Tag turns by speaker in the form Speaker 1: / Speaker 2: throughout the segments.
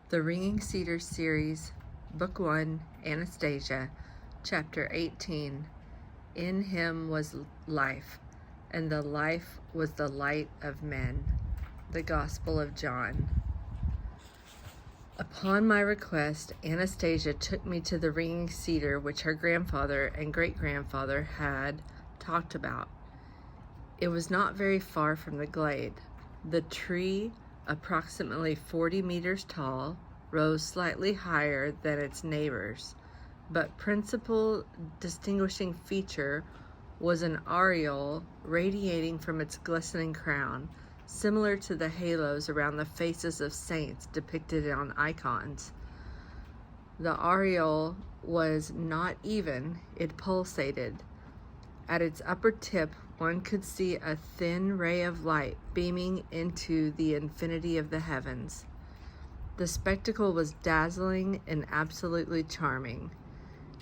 Speaker 1: The Ringing Cedars series, Book 1, Anastasia, Chapter 18. In him was life, and the life was the light of men. The Gospel of John. Upon my request, Anastasia took me to the ringing cedar which her grandfather and great-grandfather had talked about. It was not very far from the glade. The tree, approximately 40 meters tall, rose slightly higher than its neighbors, but principal distinguishing feature was an aureole radiating from its glistening crown, similar to the halos around the faces of saints depicted on icons. The aureole was not even, it pulsated. At its upper tip, one could see a thin ray of light beaming into the infinity of the heavens. The spectacle was dazzling and absolutely charming.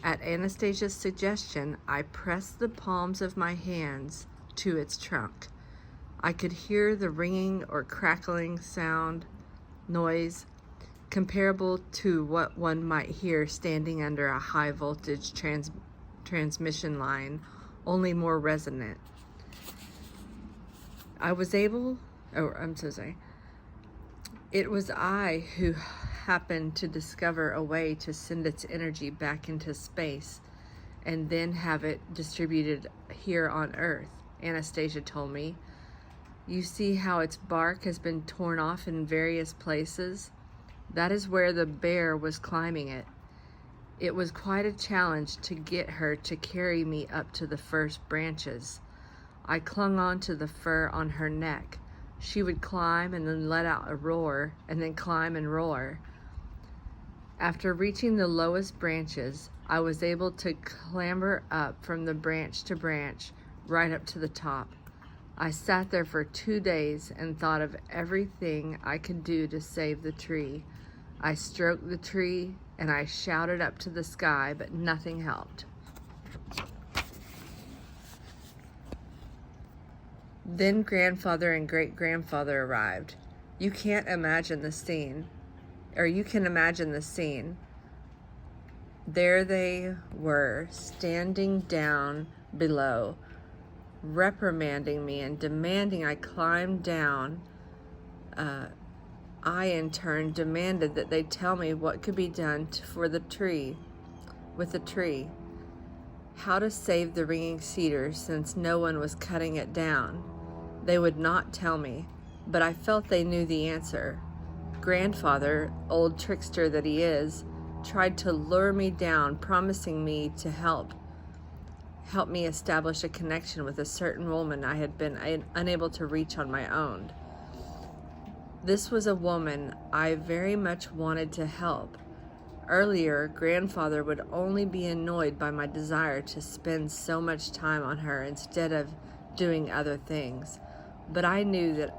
Speaker 1: At Anastasia's suggestion, I pressed the palms of my hands to its trunk. I could hear the ringing or crackling noise comparable to what one might hear standing under a high-voltage transmission line, only more resonant. It was I who happened to discover a way to send its energy back into space and then have it distributed here on Earth, Anastasia told me. You see how its bark has been torn off in various places? That is where the bear was climbing it. It was quite a challenge to get her to carry me up to the first branches. I clung on to the fur on her neck. She would climb and then let out a roar, and then climb and roar. After reaching the lowest branches, I was able to clamber up from the branch to branch, right up to the top. I sat there for 2 days and thought of everything I could do to save the tree. I stroked the tree and I shouted up to the sky, but nothing helped. Then grandfather and great-grandfather arrived. You can imagine the scene. There they were, standing down below, reprimanding me and demanding I climb down. I, in turn, demanded that they tell me what could be done with the tree. How to save the ringing cedar since no one was cutting it down. They would not tell me, but I felt they knew the answer. Grandfather, old trickster that he is, tried to lure me down, promising me to help me establish a connection with a certain woman I had been unable to reach on my own. This was a woman I very much wanted to help. Earlier, grandfather would only be annoyed by my desire to spend so much time on her instead of doing other things. But I knew that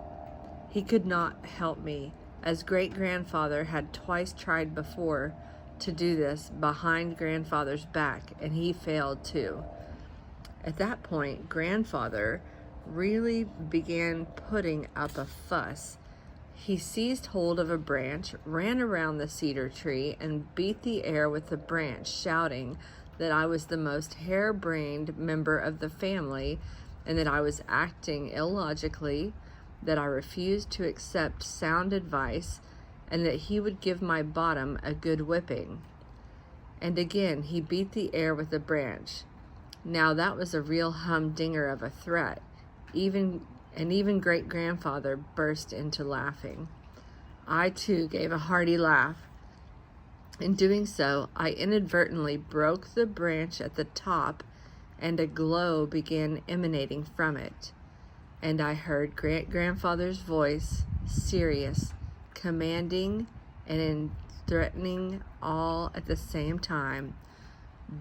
Speaker 1: he could not help me, as great-grandfather had twice tried before to do this behind grandfather's back, and he failed too. At that point, grandfather really began putting up a fuss. He seized hold of a branch, ran around the cedar tree, and beat the air with the branch, shouting that I was the most harebrained member of the family and that I was acting illogically, that I refused to accept sound advice, and that he would give my bottom a good whipping. And again, he beat the air with the branch. Now that was a real humdinger of a threat. Even great-grandfather burst into laughing. I, too, gave a hearty laugh. In doing so, I inadvertently broke the branch at the top, and a glow began emanating from it. And I heard great-grandfather's voice, serious, commanding, and threatening all at the same time.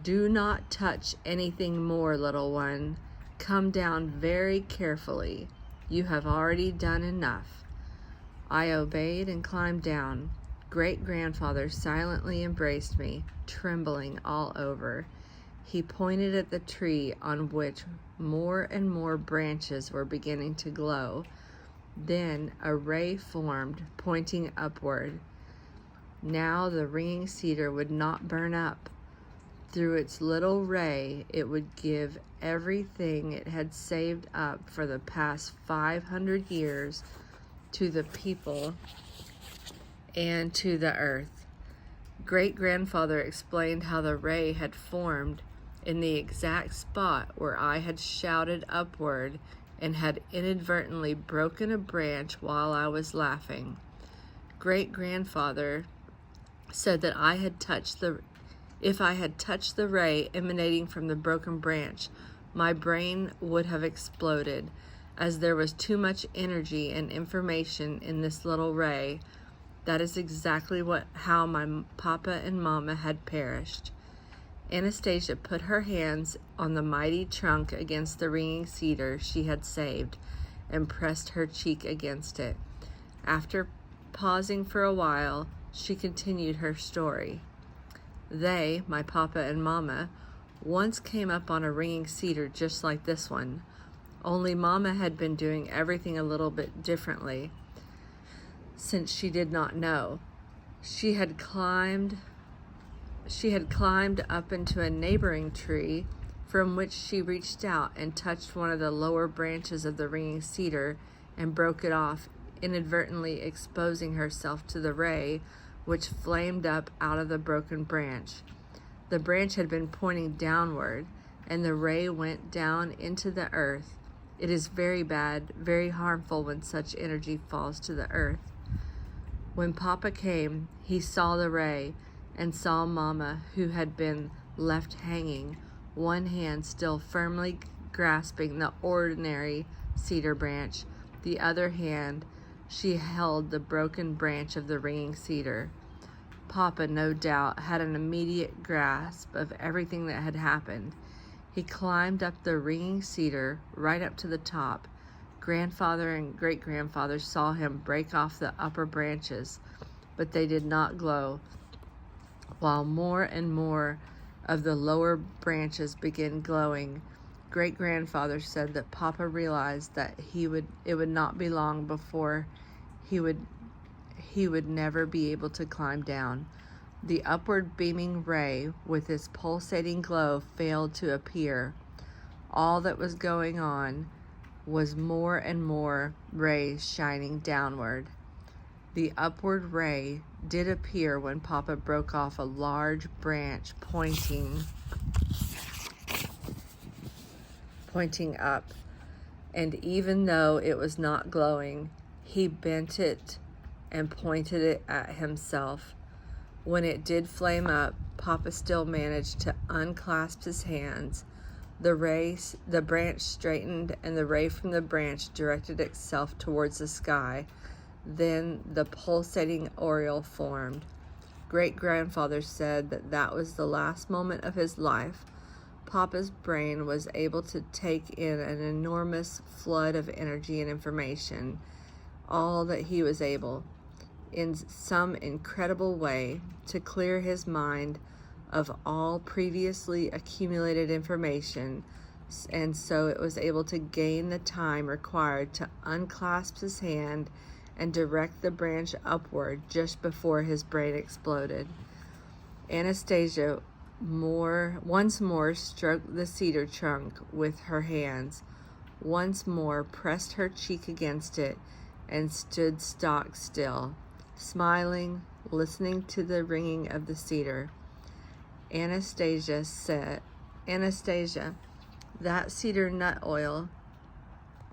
Speaker 1: Do not touch anything more, little one. Come down very carefully. You have already done enough. I obeyed and climbed down. Great-grandfather silently embraced me, trembling all over. He pointed at the tree on which more and more branches were beginning to glow. Then a ray formed, pointing upward. Now the ringing cedar would not burn up. Through its little ray, it would give everything it had saved up for the past 500 years to the people and to the earth. Great-grandfather explained how the ray had formed in the exact spot where I had shouted upward and had inadvertently broken a branch while I was laughing. Great-grandfather said that if I had touched the ray emanating from the broken branch, my brain would have exploded, as there was too much energy and information in this little ray. That is exactly how my papa and mama had perished. Anastasia put her hands on the mighty trunk against the ringing cedar she had saved and pressed her cheek against it. After pausing for a while, she continued her story. They, my papa and mama, once came up on a ringing cedar just like this one, only mama had been doing everything a little bit differently since she did not know. She had climbed up into a neighboring tree from which she reached out and touched one of the lower branches of the ringing cedar and broke it off, inadvertently exposing herself to the ray which flamed up out of the broken branch. The branch had been pointing downward, and the ray went down into the earth. It is very bad, very harmful when such energy falls to the earth. When Papa came, he saw the ray and saw Mama, who had been left hanging, one hand still firmly grasping the ordinary cedar branch. The other hand, she held the broken branch of the ringing cedar. Papa, no doubt, had an immediate grasp of everything that had happened. He climbed up the ringing cedar right up to the top. Grandfather and great-grandfather saw him break off the upper branches, but they did not glow, while more and more of the lower branches began glowing. Great-grandfather said that Papa realized that it would not be long before he would never be able to climb down. The upward beaming ray with its pulsating glow failed to appear. All that was going on was more and more rays shining downward. The upward ray did appear when Papa broke off a large branch pointing up, and even though it was not glowing, he bent it and pointed it at himself. When it did flame up, Papa still managed to unclasp his hands. The branch straightened, and the ray from the branch directed itself towards the sky. Then the pulsating aureole formed. Great-grandfather said that was the last moment of his life. Papa's brain was able to take in an enormous flood of energy and information, all that he was able, in some incredible way, to clear his mind of all previously accumulated information, and so it was able to gain the time required to unclasp his hand and direct the branch upward just before his brain exploded. Anastasia once more stroked the cedar trunk with her hands, once more pressed her cheek against it, and stood stock still, smiling, listening to the ringing of the cedar. Anastasia said, "Anastasia, that cedar nut oil,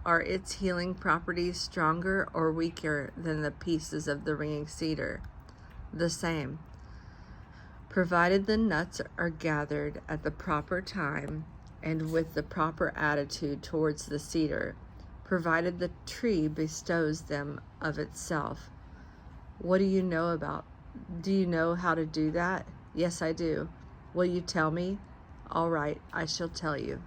Speaker 1: are its healing properties stronger or weaker than the pieces of the ringing cedar?" "The same. Provided the nuts are gathered at the proper time and with the proper attitude towards the cedar, provided the tree bestows them of itself." "What do you know how to do that?" "Yes, I do." "Will you tell me?" "All right, I shall tell you."